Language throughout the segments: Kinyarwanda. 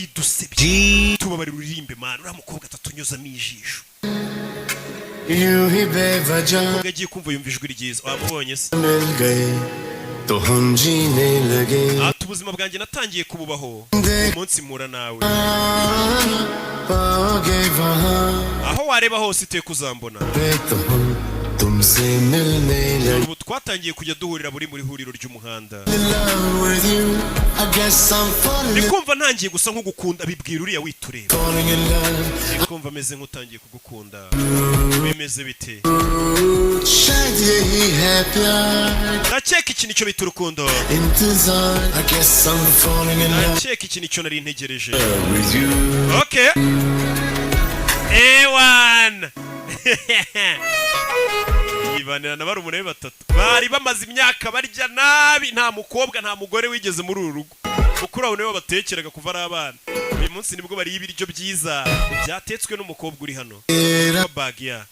widusebye tubabarira uririmbe mana uriya mukobwa atatunyuzamo ijisho agiye kumva yumva ijwi ryiza wamubonye se ati ubuzima bwanjye natangiye kububaho umunsi mpura nawe aho wareba hose iteka uzambona ubu twatangiye kujya duhurira muri huriro ry'umuhanda ndikumva ntangiye gusa nk'ugukunda bibwira uriya witureba ndikumva ameze nk'utangiye kugukunda bimeze bite ndakeka iki nicyo bita urukundo ndakeka iki nicyo nari ntegereje okay ewan yibanira na barumune batatu bari bamaze imyaka barya nabi nta mukobwa nta mugore wigeze muri uru rugo ukuri abo nibo batekeraga kuva ari abana uyu munsi nibwo bari ibiryo byiza byatetswe n'umukobwa uri hano bagiya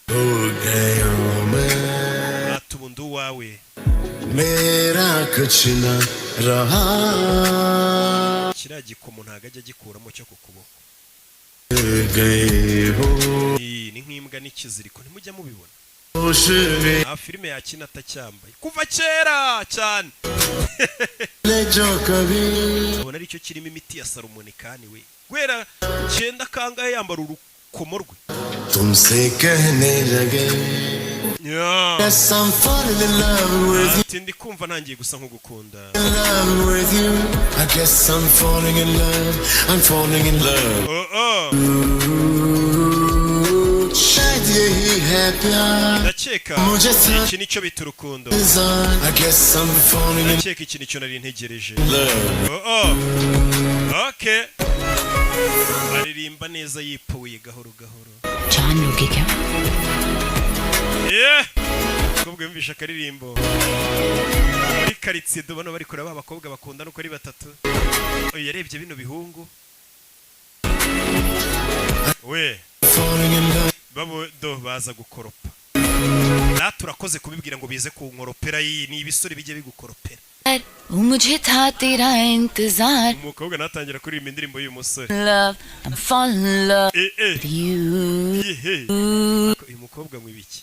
atubundi uwawe kiriya gikomo ntago ajya gikuramo cyo ku kuboko ni nk'imbwa n'ikiziriko ntimujya mubibona nta filime yakina atacyambaye kuva kera cyane ubona aricyo kirimo imiti ya Salomonikani we gwera 9 kangahe yambara urukomo rwe ati ndi kumva ntangiye gusa nk'ugukunda ndakeka iki nicyo bita urukundo ndakeka iki nicyo nari ntegereje okay aririmba neza yipuye gahoro gahoro kubwo yumvisha akaririmbo muri karitsiye dubona bari kureba abakobwa bakundana uko ari batatu yarebye bino bihungu we babo do baza gukoropa naturakoze kubibwira ngo bize ku nkoropera ni ibisore bijye bigukoropera मुझे था तेरा इंतजार umukobwa natangira kuririmba indirimbo y'uyu musore love I'm falling in love with you uyu mukobwa mwibiki